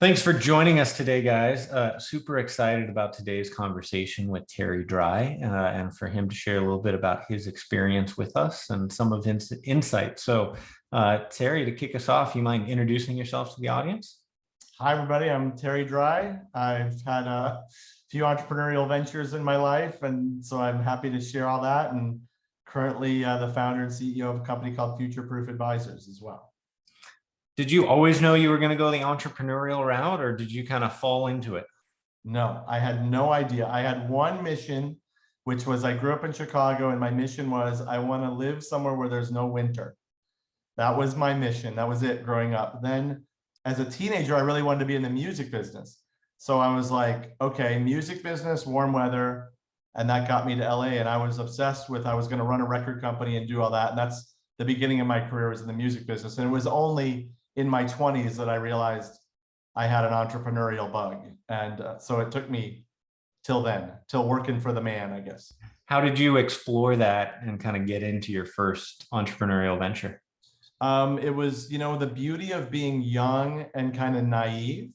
Thanks for joining us today, guys. Super excited about today's conversation with Terry Dry and for him to share a little bit about his experience with us and some of his insights. So, Terry, to kick us off, you mind introducing yourself to the audience? Hi, everybody. I'm Terry Dry. I've had a few entrepreneurial ventures in my life, and so I'm happy to share all that. And currently the founder and CEO of a company called Future Proof Advisors as well. Did you always know you were going to go the entrepreneurial route, or did you kind of fall into it? No, I had no idea. I had one mission, which was I grew up in Chicago, and my mission was I want to live somewhere where there's no winter. That was my mission. That was it growing up. Then as a teenager, I really wanted to be in the music business. So I was like, okay, music business, warm weather. And that got me to LA. And I was obsessed with, I was going to run a record company and do all that. And that's the beginning of my career, was in the music business. And it was only in my 20s that I realized I had an entrepreneurial bug. And so it took me till then, till working for the man, I guess. How did you explore that and kind of get into your first entrepreneurial venture? It was, the beauty of being young and kind of naive,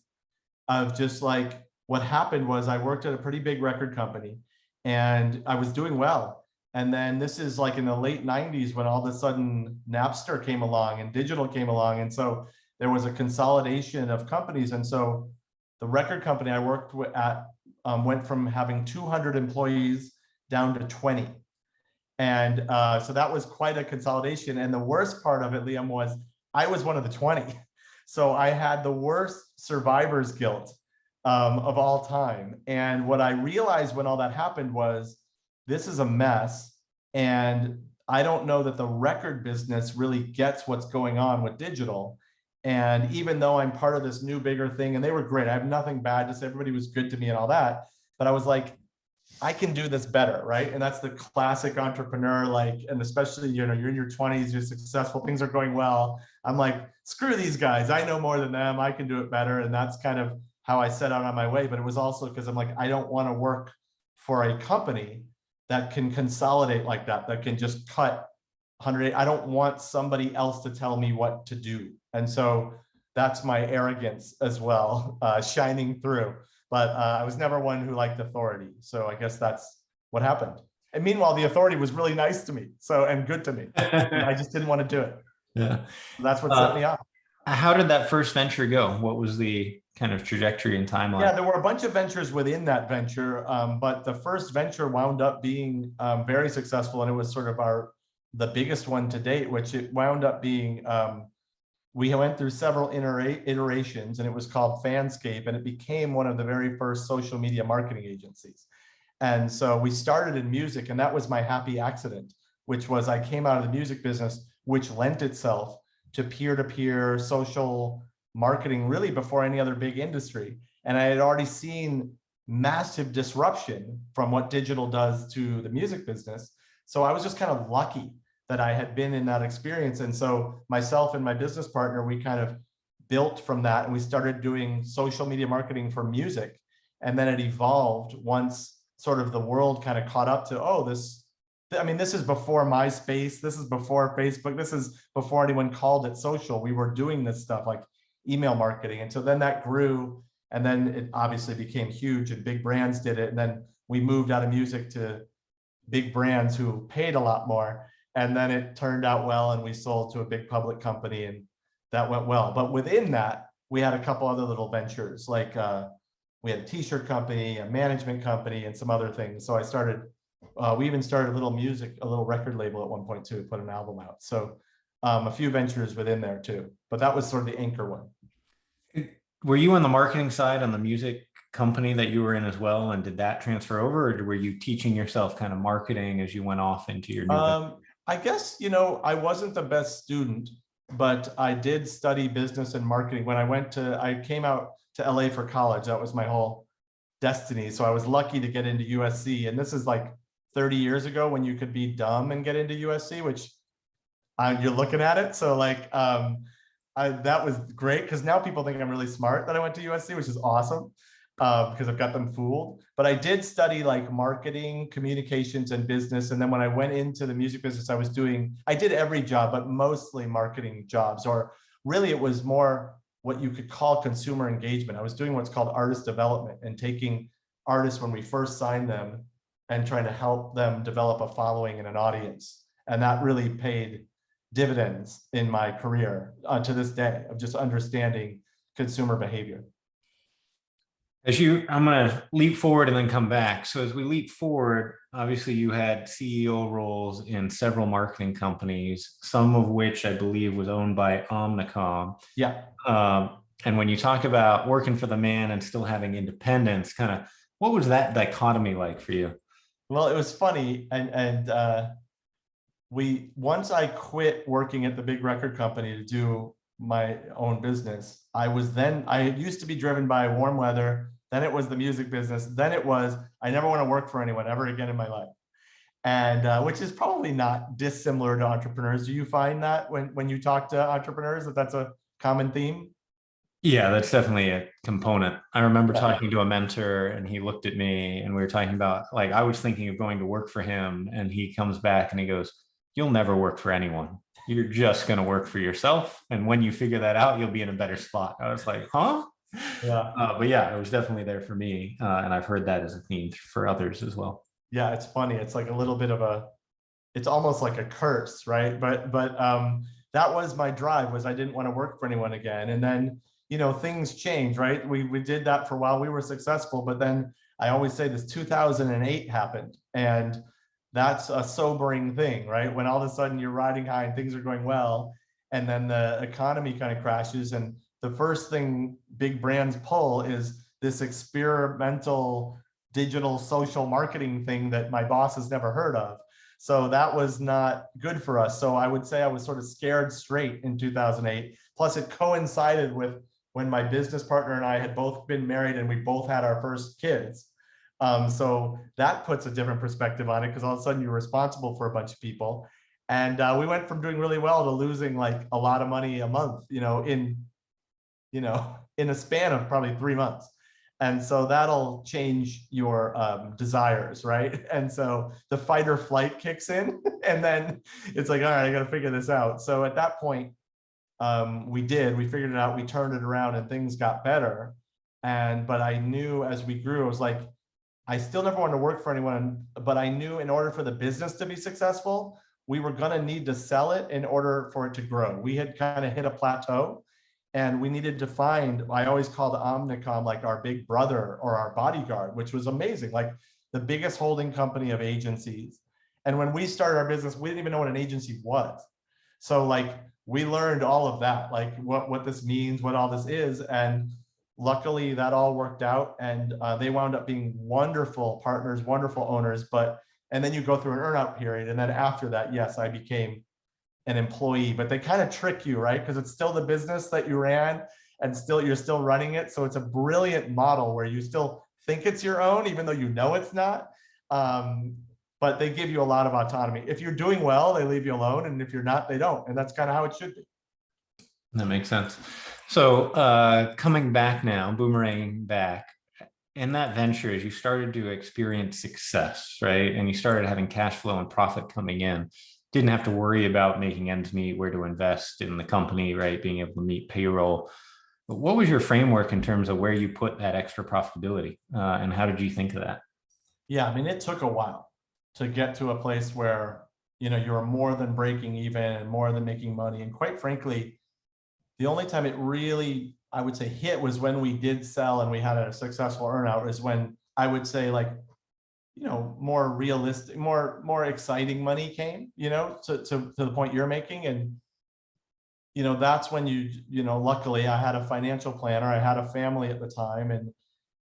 of just like, what happened was I worked at a pretty big record company and I was doing well. And then this is like in the late 90s when all of a sudden Napster came along and digital came along. And so there was a consolidation of companies. And so the record company I worked at went from having 200 employees down to 20. And so that was quite a consolidation. And the worst part of it, Liam, was I was one of the 20. So I had the worst survivor's guilt of all time. And what I realized when all that happened was, this is a mess. And I don't know that the record business really gets what's going on with digital. And even though I'm part of this new, bigger thing, and they were great, I have nothing bad to say, everybody was good to me and all that, but I was like, I can do this better, right? And that's the classic entrepreneur, like, and especially, you're in your 20s, you're successful, things are going well. I'm like, screw these guys, I know more than them, I can do it better. And that's kind of how I set out on my way. But it was also because I'm like, I don't want to work for a company that can consolidate like that, that can just cut 100. I don't want somebody else to tell me what to do. And so that's my arrogance as well, shining through. But I was never one who liked authority. So I guess that's what happened. And meanwhile, the authority was really nice to me, and good to me. I just didn't want to do it. Yeah. So that's what set me off. How did that first venture go? What was the kind of trajectory and timeline? Yeah, there were a bunch of ventures within that venture, but the first venture wound up being very successful, and it was sort of the biggest one to date, which it wound up being. We went through several iterations, and it was called Fanscape, and it became one of the very first social media marketing agencies. And so we started in music, and that was my happy accident, which was I came out of the music business, which lent itself to peer-to-peer social marketing really before any other big industry. And I had already seen massive disruption from what digital does to the music business. So I was just kind of lucky that I had been in that experience. And so myself and my business partner, we kind of built from that, and we started doing social media marketing for music. And then it evolved once sort of the world kind of caught up to, oh, this is before MySpace, this is before Facebook, this is before anyone called it social. We were doing this stuff like email marketing. And so then that grew, and then it obviously became huge and big brands did it. And then we moved out of music to big brands who paid a lot more. And then it turned out well, and we sold to a big public company, and that went well. But within that, we had a couple other little ventures, like we had a t-shirt company, a management company, and some other things. So I started, we even started a little record label at one point too, put an album out. So a few ventures within there too, but that was sort of the anchor one. Were you on the marketing side on the music company that you were in as well? And did that transfer over, or were you teaching yourself kind of marketing as you went off into your new I guess, I wasn't the best student, but I did study business and marketing. When I came out to LA for college, that was my whole destiny. So I was lucky to get into USC. And this is like 30 years ago when you could be dumb and get into USC, which you're looking at it. So like, that was great, because now people think I'm really smart that I went to USC, which is awesome. Because I've got them fooled. But I did study like marketing, communications, and business. And then when I went into the music business, I did every job, but mostly marketing jobs, or really it was more what you could call consumer engagement. I was doing what's called artist development and taking artists when we first signed them and trying to help them develop a following and an audience. And that really paid dividends in my career to this day of just understanding consumer behavior. I'm going to leap forward and then come back. So as we leap forward, obviously you had CEO roles in several marketing companies, some of which I believe was owned by Omnicom. Yeah. And when you talk about working for the man and still having independence, kind of what was that dichotomy like for you? Well, it was funny. Once I quit working at the big record company to do my own business, I used to be driven by warm weather. Then it was the music business. Then it was, I never want to work for anyone ever again in my life. And which is probably not dissimilar to entrepreneurs. Do you find that when you talk to entrepreneurs, that that's a common theme? Yeah, that's definitely a component. I remember talking to a mentor and he looked at me and we were talking about, like, I was thinking of going to work for him and he comes back and he goes, "You'll never work for anyone. You're just going to work for yourself. And when you figure that out, you'll be in a better spot." I was like, huh? Yeah. But yeah, it was definitely there for me. And I've heard that as a theme for others as well. Yeah, it's funny. It's like a little bit of it's almost like a curse, right? But that was my drive, was I didn't want to work for anyone again. And then, things change, right? We did that for a while. We were successful, but then I always say this 2008 happened. And that's a sobering thing, right? When all of a sudden you're riding high and things are going well, and then the economy kind of crashes. And the first thing big brands pull is this experimental digital social marketing thing that my boss has never heard of. So that was not good for us. So I would say I was sort of scared straight in 2008. Plus it coincided with when my business partner and I had both been married and we both had our first kids. So that puts a different perspective on it, because all of a sudden you're responsible for a bunch of people. And we went from doing really well to losing like a lot of money a month, in a span of probably 3 months. And so that'll change your desires, right? And so the fight or flight kicks in, and then it's like, all right, I got to figure this out. So at that point, we figured it out, we turned it around, and things got better. But I knew as we grew, I was like, I still never wanted to work for anyone, but I knew in order for the business to be successful, we were going to need to sell it in order for it to grow. We had kind of hit a plateau. And we needed to find, I always called Omnicom like our big brother or our bodyguard, which was amazing, like the biggest holding company of agencies. And when we started our business, we didn't even know what an agency was. So like we learned all of that, like what this means, what all this is. And luckily that all worked out, and they wound up being wonderful partners, wonderful owners. And then you go through an earnout period. And then after that, yes, I became an employee, but they kind of trick you, right? Because it's still the business that you ran and you're still running it. So it's a brilliant model where you still think it's your own, even though you know it's not. But they give you a lot of autonomy. If you're doing well, they leave you alone. And if you're not, they don't. And that's kind of how it should be. That makes sense. So coming back now, boomeranging back, in that venture, as you started to experience success, right? And you started having cash flow and profit coming in, didn't have to worry about making ends meet, where to invest in the company, right? Being able to meet payroll. But what was your framework in terms of where you put that extra profitability? And how did you think of that? Yeah, I mean, it took a while to get to a place where, you're more than breaking even and more than making money. And quite frankly, the only time it really, I would say, hit was when we did sell and we had a successful earnout, is when I would say like, more realistic, more exciting money came, to the point you're making. And, that's when luckily I had a financial planner, I had a family at the time,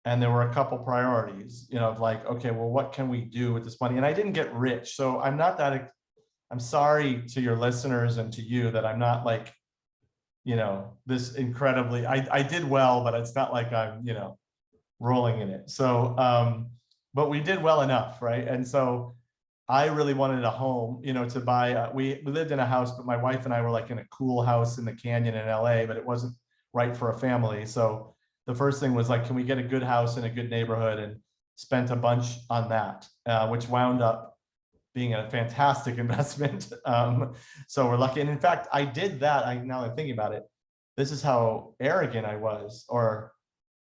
and there were a couple priorities, of like, okay, well, what can we do with this money? And I didn't get rich. So I'm sorry to your listeners and to you that I'm not like, this incredibly, I did well, but it's not like I'm, rolling in it. So, but we did well enough, right? And so I really wanted a home, to buy. We lived in a house, but my wife and I were like in a cool house in the canyon in LA, but it wasn't right for a family. So the first thing was like, can we get a good house in a good neighborhood? And spent a bunch on that, which wound up being a fantastic investment. So we're lucky. And in fact, I did that. Now I'm thinking about it. this is how arrogant I was or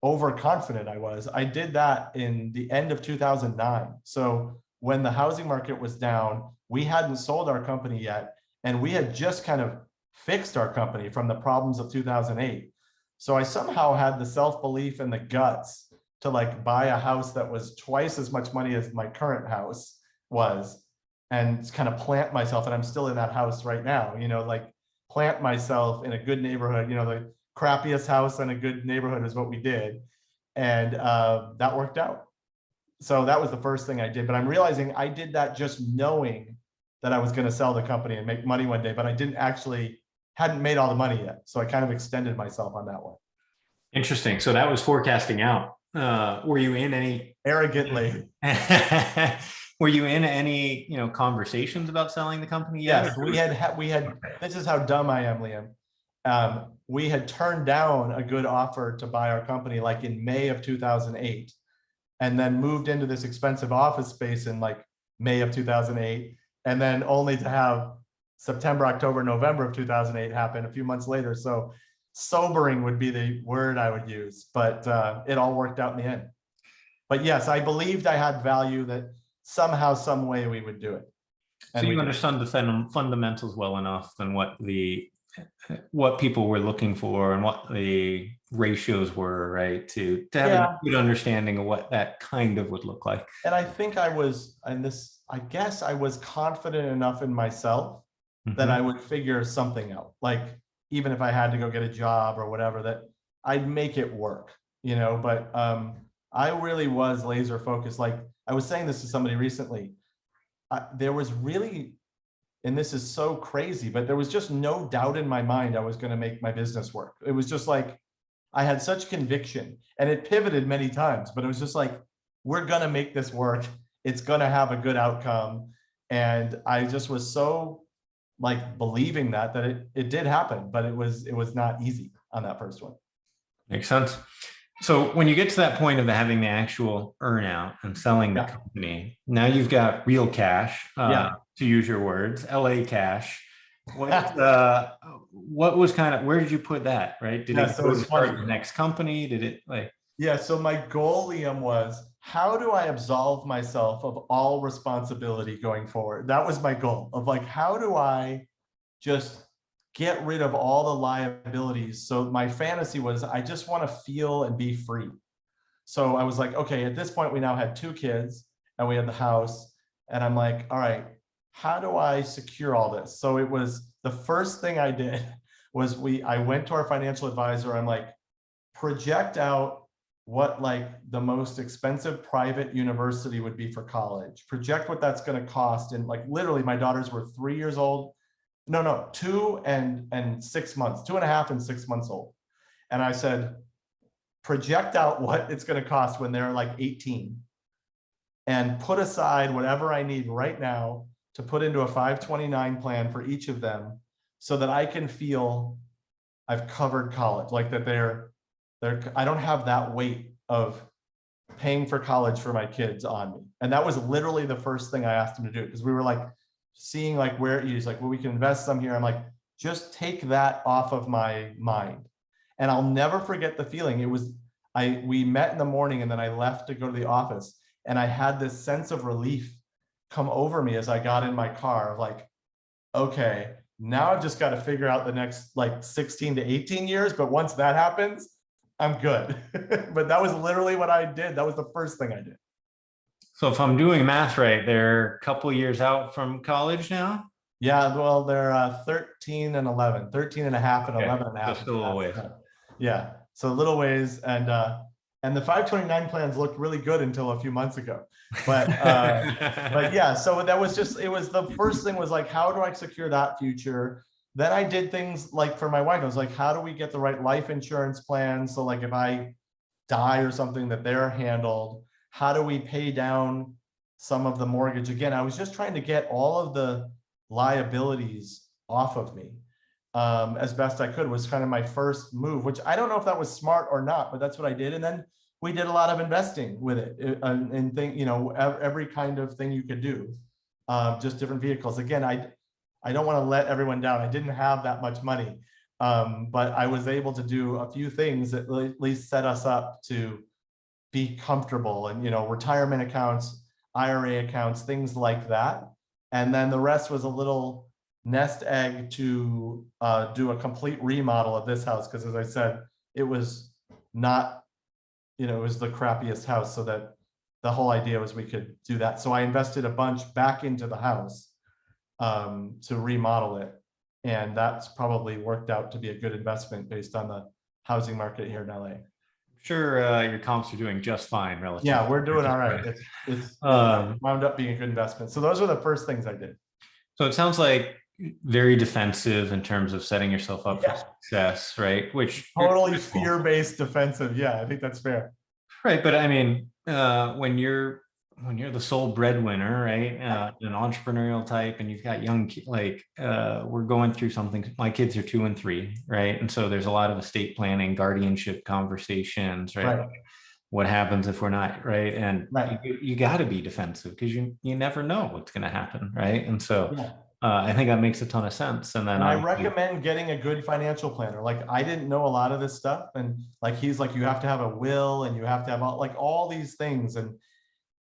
overconfident I was. I did that in the end of 2009. So when the housing market was down, we hadn't sold our company yet, and we had just kind of fixed our company from the problems of 2008. So I somehow had the self-belief and the guts to like buy a house that was twice as much money as my current house was, and kind of plant myself. And I'm still in that house right now, like plant myself in a good neighborhood. The crappiest house in a good neighborhood is what we did. And that worked out. So that was the first thing I did. But I'm realizing I did that just knowing that I was going to sell the company and make money one day, but I hadn't made all the money yet. So I kind of extended myself on that one. Interesting. So that was forecasting out. Were you in any Arrogantly? Were you in any, conversations about selling the company yet? Yes, we had. This is how dumb I am, Liam. We had turned down a good offer to buy our company like in May of 2008, and then moved into this expensive office space in like May of 2008, and then only to have September, October, November of 2008 happen a few months later. So sobering would be the word I would use, but it all worked out in the end. But yes, I believed I had value, that somehow, some way we would do it. So you understand the fundamentals well enough than what people were looking for and what the ratios were, right? To have a good understanding of what that kind of would look like. And I think I guess I was confident enough in myself that I would figure something out. Like, even if I had to go get a job or whatever, that I'd make it work, but I really was laser focused. Like I was saying this to somebody recently, there was really, and this is so crazy, but there was just no doubt in my mind I was going to make my business work. It was just like, I had such conviction, and it pivoted many times, but it was just like, we're going to make this work. It's going to have a good outcome. And I just was so like believing that it did happen, but it was not easy on that first one. Makes sense. So when you get to that point of having the actual earnout and selling the company, now you've got real cash, to use your words, LA cash. What was where did you put that, right? Did it go to start the next company? Did it like? Yeah, so my goal, Liam, was how do I absolve myself of all responsibility going forward? That was my goal of like, how do I just get rid of all the liabilities? So my fantasy was, I just want to feel and be free. So I was like, okay, at this point, we now had 2 kids and we had the house. And I'm like, all right, how do I secure all this? So it was the first thing I did was I went to our financial advisor. I'm like, project out what like the most expensive private university would be for college. Project what that's going to cost. And like literally my daughters were 3 years old. No, 2 and 6 months, 2.5 and 6 months old. And I said, project out what it's going to cost when they're like 18 and put aside whatever I need right now to put into a 529 plan for each of them so that I can feel I've covered college, like that I don't have that weight of paying for college for my kids on me. And that was literally the first thing I asked him to do, because we were like seeing like where he's like, well, we can invest some here. I'm like, just take that off of my mind. And I'll never forget the feeling. We met in the morning and then I left to go to the office, and I had this sense of relief come over me as I got in my car of like, okay, now I've just got to figure out the next like 16 to 18 years. But once that happens, I'm good. But that was literally what I did. That was the first thing I did. So if I'm doing math right, they're a couple of years out from college now? Yeah, well, they're 13 and 11, 13 and a half and 11 and a half. Just a little ways. Yeah, so a little ways. And the 529 plans looked really good until a few months ago. But yeah, so that was just, it was the first thing was like, how do I secure that future? Then I did things like for my wife, I was like, how do we get the right life insurance plan? So like if I die or something that they're handled, how do we pay down some of the mortgage? Again, I was just trying to get all of the liabilities off of me as best I could. Was kind of my first move, which I don't know if that was smart or not, but that's what I did. And then we did a lot of investing with it and every kind of thing you could do, just different vehicles. Again, I don't want to let everyone down. I didn't have that much money, But I was able to do a few things that at least set us up to be comfortable, and, retirement accounts, IRA accounts, things like that. And then the rest was a little nest egg to do a complete remodel of this house. Because as I said, it was not, it was the crappiest house. So that the whole idea was we could do that. So I invested a bunch back into the house to remodel it. And that's probably worked out to be a good investment based on the housing market here in LA. Sure, your comps are doing just fine relative. Yeah, we're doing all right. It's wound up being a good investment. So those were the first things I did. So it sounds like very defensive in terms of setting yourself up for success, right? Which totally fear-based defensive. Yeah, I think that's fair. Right, but I mean, when you're the sole breadwinner, right? An entrepreneurial type, and you've got young we're going through something. My kids are 2 and 3, right? And so there's a lot of estate planning, guardianship conversations, right? Right. What happens if we're not, right? And Right. you got to be defensive because you never know what's going to happen, right? And so Yeah. I think that makes a ton of sense. And then I recommend getting a good financial planner. Like, I didn't know a lot of this stuff, and like he's like, you have to have a will, and you have to have all these things, and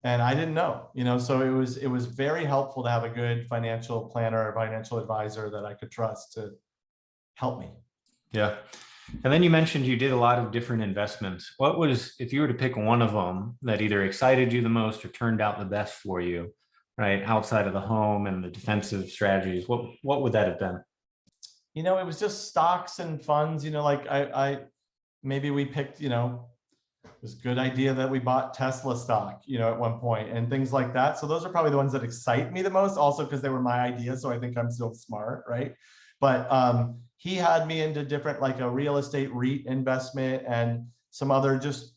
I didn't know, so it was very helpful to have a good financial planner or financial advisor that I could trust to help me. Yeah. And then you mentioned you did a lot of different investments. What was, if you were to pick one of them that either excited you the most or turned out the best for you, right, outside of the home and the defensive strategies, what would that have been? It was just stocks and funds, like I maybe we picked, it was a good idea that we bought Tesla stock, at one point, and things like that. So those are probably the ones that excite me the most, also because they were my ideas. So I think I'm still smart, right? But he had me into different, like a real estate REIT investment and some other just,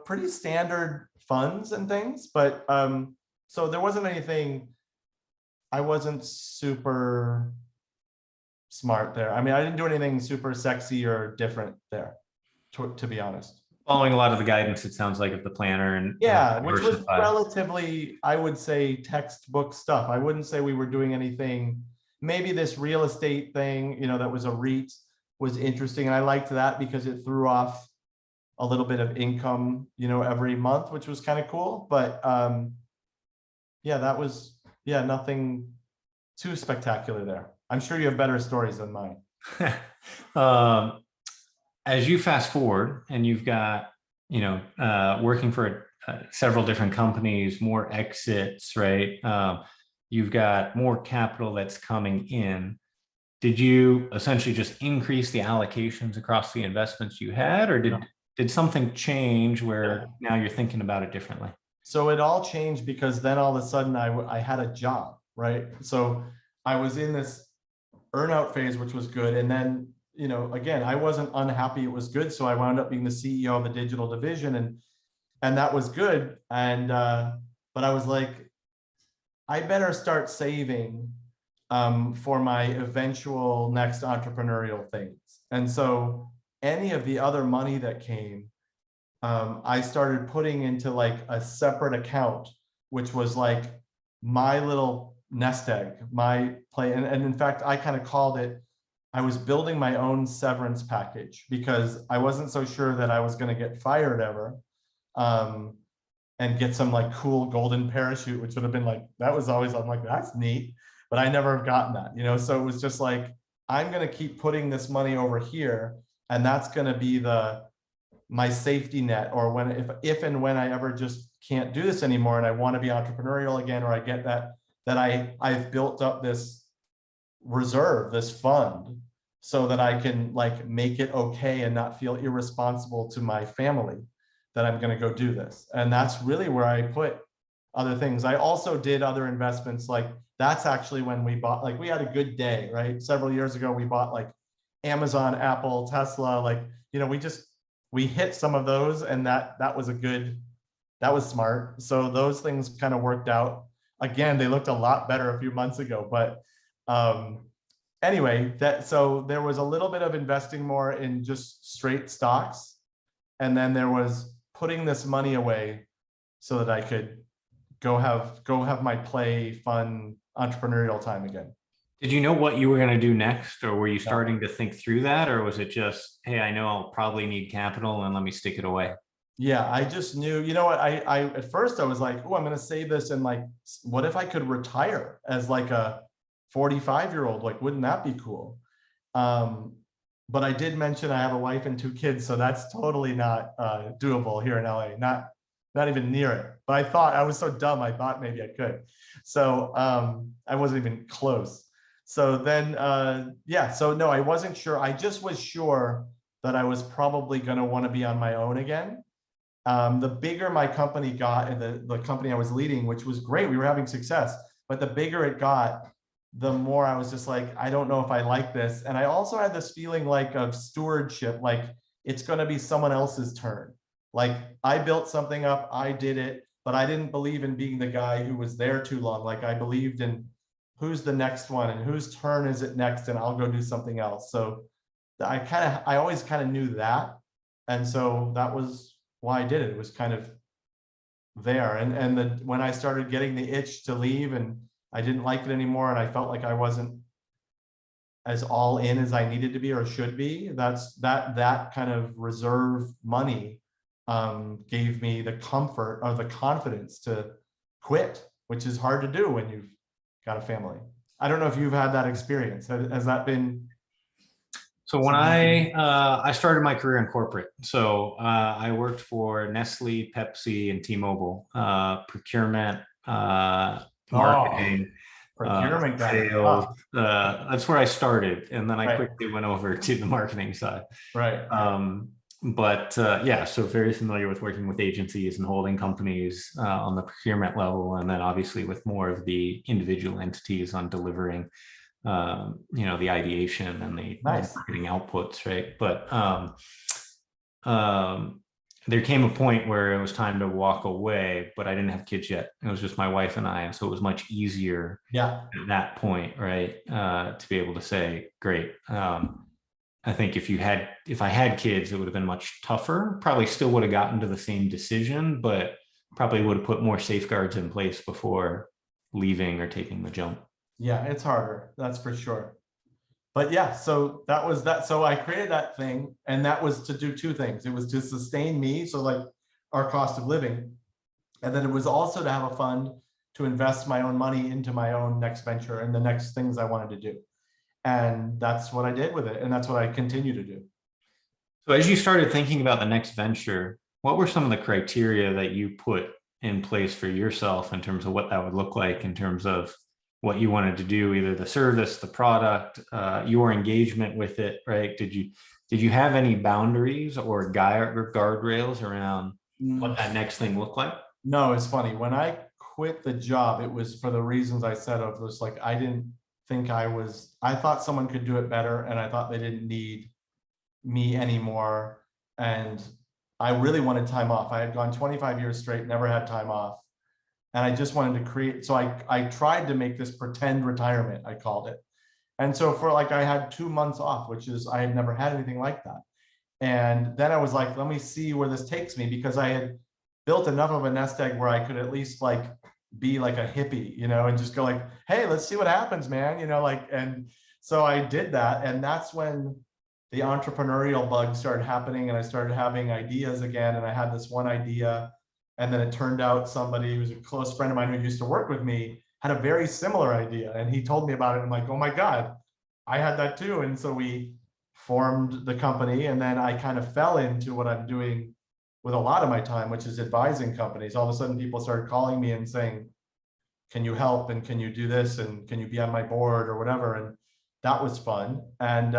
pretty standard funds and things. But so there wasn't anything, I wasn't super smart there. I mean, I didn't do anything super sexy or different there, to be honest. Following a lot of the guidance, it sounds like, of the planner and yeah, which was relatively, I would say, textbook stuff. I wouldn't say we were doing anything. Maybe this real estate thing, that was a REIT, was interesting, and I liked that because it threw off a little bit of income, every month, which was kind of cool. But yeah, that was nothing too spectacular there. I'm sure you have better stories than mine. As you fast forward and you've got, working for several different companies, more exits, right? You've got more capital that's coming in. Did you essentially just increase the allocations across the investments you had, or did something change where now you're thinking about it differently? So it all changed because then all of a sudden I had a job, right? So I was in this earnout phase, which was good. And then, again, I wasn't unhappy it was good. So I wound up being the CEO of the digital division, and that was good. And but I was like, I better start saving for my eventual next entrepreneurial things. And so any of the other money that came, I started putting into like a separate account, which was like my little nest egg, my play. And in fact, I kind of called it, I was building my own severance package because I wasn't so sure that I was going to get fired ever. And get some like cool golden parachute, which would have been like, that was always, I'm like, that's neat, but I never have gotten that, so it was just like, I'm going to keep putting this money over here, and that's going to be my safety net, or if and when I ever just can't do this anymore and I want to be entrepreneurial again, or I get that I've built up this reserve, this fund, so that I can like make it okay and not feel irresponsible to my family that I'm going to go do this. And that's really where I put other things. I also did other investments. Like, that's actually when we bought, like, we had a good day, right? Several years ago, we bought like Amazon, Apple, Tesla, like, we hit some of those, and that was smart. So those things kind of worked out. Again, they looked a lot better a few months ago, but anyway, so there was a little bit of investing more in just straight stocks. And then there was putting this money away so that I could go have my play, fun, entrepreneurial time again. Did you know what you were going to do next, or were you No. starting to think through that, or was it just, hey, I know I'll probably need capital and let me stick it away? Yeah, I just knew, you know what, I at first I was like, oh, I'm gonna save this and like, what if I could retire as like a 45-year-old? Like, wouldn't that be cool? Um, but I did mention I have a wife and two kids, so that's totally not doable here in LA. Not even near it. But I thought I was so dumb, I thought maybe I could. So I wasn't even close. So then yeah, so no, I wasn't sure. I just was sure that I was probably gonna want to be on my own again. The bigger my company got, and the company I was leading, which was great, we were having success, but the bigger it got, the more I was just like, I don't know if I like this. And I also had this feeling like of stewardship, like it's going to be someone else's turn. Like I built something up, I did it, but I didn't believe in being the guy who was there too long. Like I believed in who's the next one and whose turn is it next, and I'll go do something else. So I always kind of knew that. And so that was why I did it. It was kind of there. And when I started getting the itch to leave and I didn't like it anymore and I felt like I wasn't as all in as I needed to be or should be, that kind of reserve money gave me the comfort or the confidence to quit, which is hard to do when you've got a family. I don't know if you've had that experience. Has that been So when something? I started my career in corporate, so I worked for Nestle, Pepsi, and T-Mobile, procurement, Oh, marketing, procurement guy. sales. Ah, That's where I started, and then I right, quickly went over to the marketing side. right. But yeah, so very familiar with working with agencies and holding companies on the procurement level, and then obviously with more of the individual entities on delivering the ideation and the Nice. marketing outputs, right? But um, there came a point where it was time to walk away, but I didn't have kids yet. It was just my wife and I, and so it was much easier Yeah. at that point, right, to be able to say, great. I think if I had kids, it would have been much tougher. Probably still would have gotten to the same decision, but probably would have put more safeguards in place before leaving or taking the jump. Yeah, it's harder. That's for sure. But yeah, so that was that. So I created that thing, and that was to do two things. It was to sustain me, so like our cost of living, and then it was also to have a fund to invest my own money into my own next venture and the next things I wanted to do. And that's what I did with it, and that's what I continue to do. So as you started thinking about the next venture, what were some of the criteria that you put in place for yourself in terms of what that would look like in terms of what you wanted to do, either the service, the product, your engagement with it, right? Did you have any boundaries or guardrails around what Mm. that next thing looked like? No, it's funny. When I quit the job, it was for the reasons I said of this, like I didn't think I thought someone could do it better, and I thought they didn't need me anymore. And I really wanted time off. I had gone 25 years straight, never had time off. And I just wanted to create. So I tried to make this pretend retirement, I called it. And so for like, I had 2 months off, which is, I had never had anything like that. And then I was like, let me see where this takes me, because I had built enough of a nest egg where I could at least like be like a hippie, and just go like, hey, let's see what happens, man. Like, and so I did that. And that's when the entrepreneurial bug started happening, and I started having ideas again. And I had this one idea, and then it turned out somebody who's a close friend of mine who used to work with me had a very similar idea, and he told me about it. I'm like, oh my God, I had that too. And so we formed the company, and then I kind of fell into what I'm doing with a lot of my time, which is advising companies. All of a sudden people started calling me and saying, can you help, and can you do this, and can you be on my board or whatever. And that was fun. And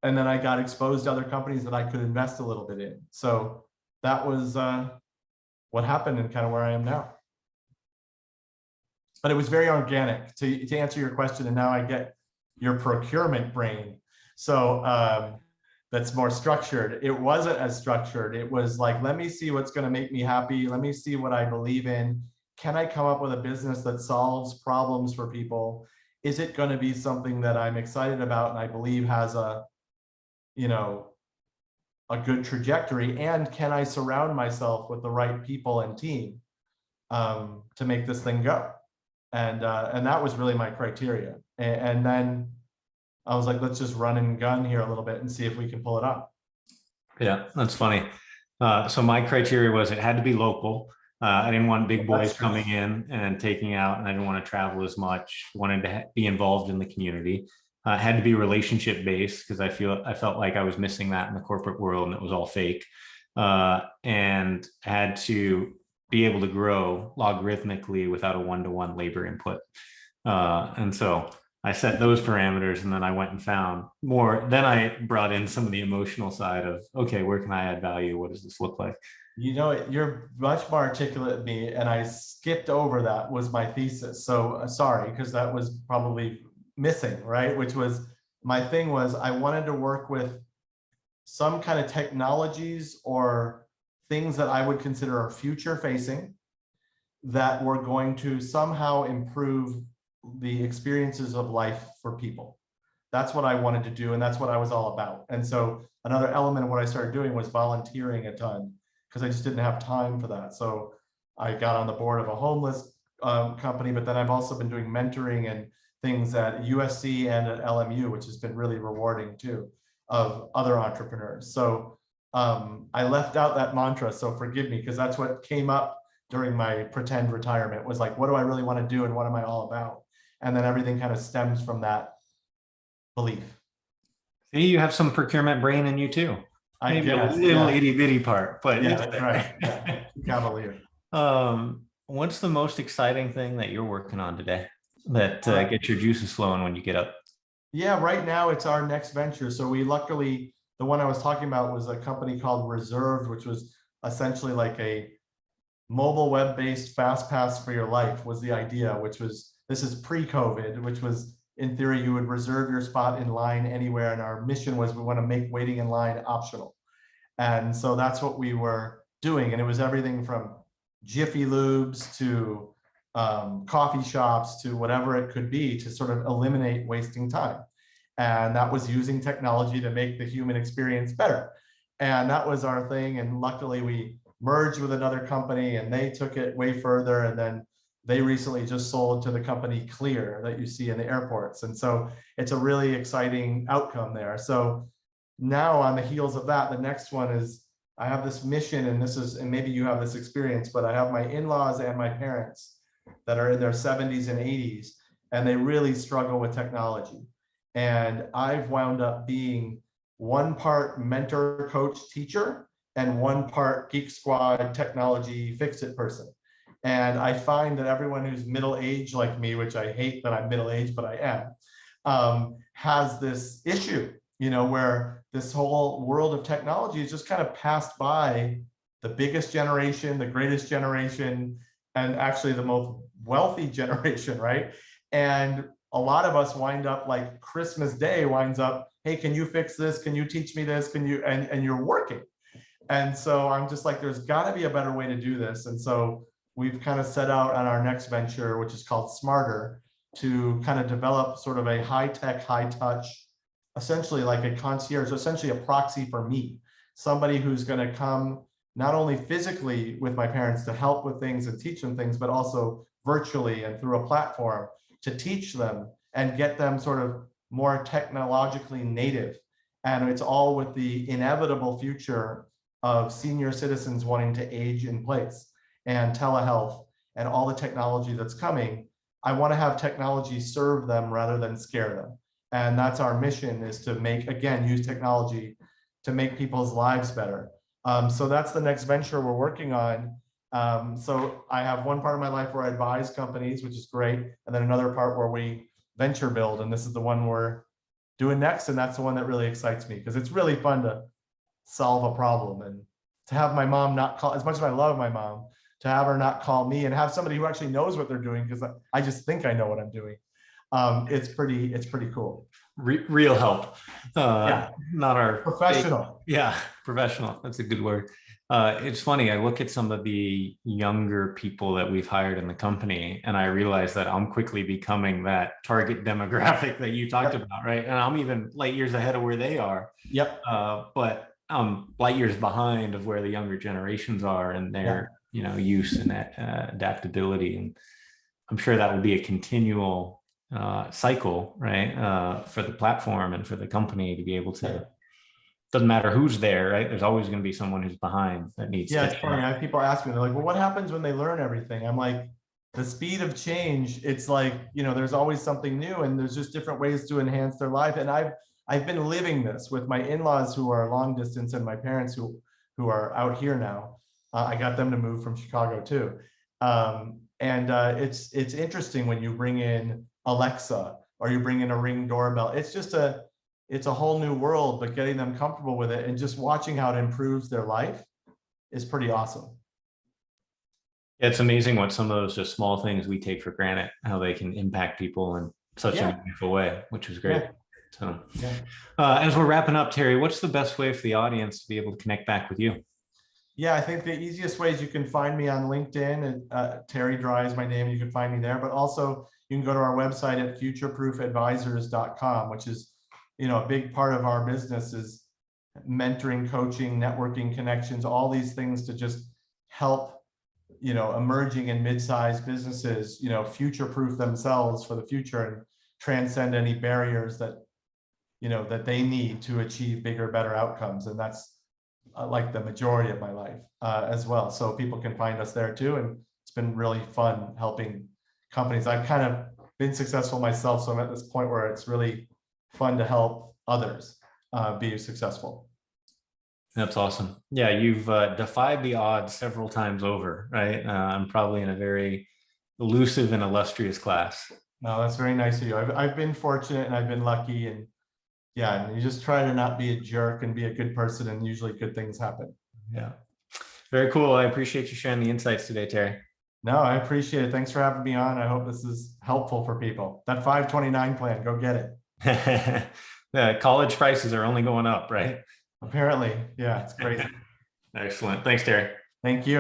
then I got exposed to other companies that I could invest a little bit in. So that was what happened, and kind of where I am now. But it was very organic, to answer your question. And now I get your procurement brain. So that's more structured. It wasn't as structured. It was like, let me see what's going to make me happy. Let me see what I believe in. Can I come up with a business that solves problems for people? Is it going to be something that I'm excited about and I believe has you know, a good trajectory? And can I surround myself with the right people and team to make this thing go? And that was really my criteria. And then I was like, let's just run and gun here a little bit and see if we can pull it off. Yeah, that's funny. So my criteria was it had to be local. I didn't want big boys That's true. coming in and taking out, and I didn't want to travel as much. Wanted to be involved in the community. It had to be relationship based because I felt like I was missing that in the corporate world, and it was all fake. And had to be able to grow logarithmically without a one-to-one labor input. And so I set those parameters, and then I went and found more. Then I brought in some of the emotional side of, okay, where can I add value? What does this look like? You know, you're much more articulate than me, and I skipped over that was my thesis. So sorry, because that was probably missing, right? Which was my thing was I wanted to work with some kind of technologies or things that I would consider are future facing that were going to somehow improve the experiences of life for people. That's what I wanted to do, and that's what I was all about. And so another element of what I started doing was volunteering a ton because I just didn't have time for that. So I got on the board of a homeless company, but then I've also been doing mentoring and things at USC and at LMU, which has been really rewarding too, of other entrepreneurs. So I left out that mantra, so forgive me, because that's what came up during my pretend retirement was like, what do I really want to do and what am I all about? And then everything kind of stems from that belief. See, you have some procurement brain in you too. I Maybe guess, a little yeah. itty bitty part, but Yeah, it's that's right. Yeah. there. Cavalier. What's the most exciting thing that you're working on today that Uh, gets your juices flowing when you get up? yeah, right now it's our next venture. So we luckily, the one I was talking about was a company called Reserved, which was essentially like a mobile web-based fast pass for your life was the idea, which was, this is pre-COVID, which was in theory, you would reserve your spot in line anywhere. And our mission was we want to make waiting in line optional. And so that's what we were doing. And it was everything from Jiffy Lubes to coffee shops to whatever it could be to sort of eliminate wasting time. And that was using technology to make the human experience better. And that was our thing. And luckily we merged with another company and they took it way further. And then they recently just sold to the company Clear that you see in the airports. And so it's a really exciting outcome there. So now on the heels of that, the next one is I have this mission, and this is, and maybe you have this experience, but I have my in-laws and my parents that are in their 70s and 80s, and they really struggle with technology. And I've wound up being one part mentor, coach, teacher, and one part Geek Squad technology fix-it person. And I find that everyone who's middle-aged like me, which I hate that I'm middle-aged, but I am, has this issue, you know, where this whole world of technology is just kind of passed by the biggest generation, the greatest generation, and actually the most wealthy generation, right? And a lot of us wind up like Christmas Day winds up, hey, can you fix this? Can you teach me this? Can you, and you're working. And so I'm just like, there's got to be a better way to do this. And so we've kind of set out on our next venture, which is called Smarter, to kind of develop sort of a high-tech, high-touch, essentially like a concierge, essentially a proxy for me, somebody who's going to come not only physically with my parents to help with things and teach them things, but also virtually and through a platform to teach them and get them sort of more technologically native. And it's all with the inevitable future of senior citizens wanting to age in place and telehealth and all the technology that's coming. I want to have technology serve them rather than scare them. And that's our mission, is to make, again, use technology to make people's lives better. So that's the next venture we're working on. So I have one part of my life where I advise companies, which is great. And then another part where we venture build. And this is the one we're doing next. And that's the one that really excites me because it's really fun to solve a problem and to have my mom not call, as much as I love my mom, to have her not call me and have somebody who actually knows what they're doing, because I just think I know what I'm doing. It's pretty cool. Real help. Yeah. Not our Professional. fake. Yeah, professional. That's a good word. It's funny. I look at some of the younger people that we've hired in the company, and I realize that I'm quickly becoming that target demographic that you talked about, right? And I'm even light years ahead of where they are. Yep. But light years behind of where the younger generations are and their use and that adaptability. And I'm sure that will be a continual cycle, right? For the platform and for the company to be able to, doesn't matter who's there, right? There's always going to be someone who's behind that needs Yeah, to. it's funny. I have people ask me, they're like, well, what happens when they learn everything? I'm like, the speed of change, it's like, there's always something new and there's just different ways to enhance their life. And I've been living this with my in-laws who are long distance and my parents who are out here now. I got them to move from Chicago too. It's interesting when you bring in Alexa or you bring in a Ring doorbell. It's a whole new world, but getting them comfortable with it and just watching how it improves their life is pretty awesome. It's amazing what some of those just small things we take for granted, how they can impact people in such a meaningful way, which is great. Yeah. So, Yeah. as we're wrapping up, Terry, what's the best way for the audience to be able to connect back with you? Yeah, I think the easiest way is you can find me on LinkedIn, and Terry Dry is my name. You can find me there, but also you can go to our website at futureproofadvisors.com, which is, a big part of our business is mentoring, coaching, networking, connections, all these things to just help, emerging and mid-sized businesses, future-proof themselves for the future and transcend any barriers that, that they need to achieve bigger, better outcomes. And that's like the majority of my life as well. So people can find us there too. And it's been really fun helping companies. I've kind of been successful myself. So I'm at this point where it's really fun to help others be successful. That's awesome. Yeah, you've defied the odds several times over, right? I'm probably in a very elusive and illustrious class. No, that's very nice of you. I've been fortunate and I've been lucky, and yeah, and you just try to not be a jerk and be a good person, and usually good things happen. Yeah. Very cool. I appreciate you sharing the insights today, Terry. No, I appreciate it. Thanks for having me on. I hope this is helpful for people. That 529 plan, go get it. The college prices are only going up, right? Apparently, yeah, it's crazy. Excellent. Thanks, Terry. Thank you.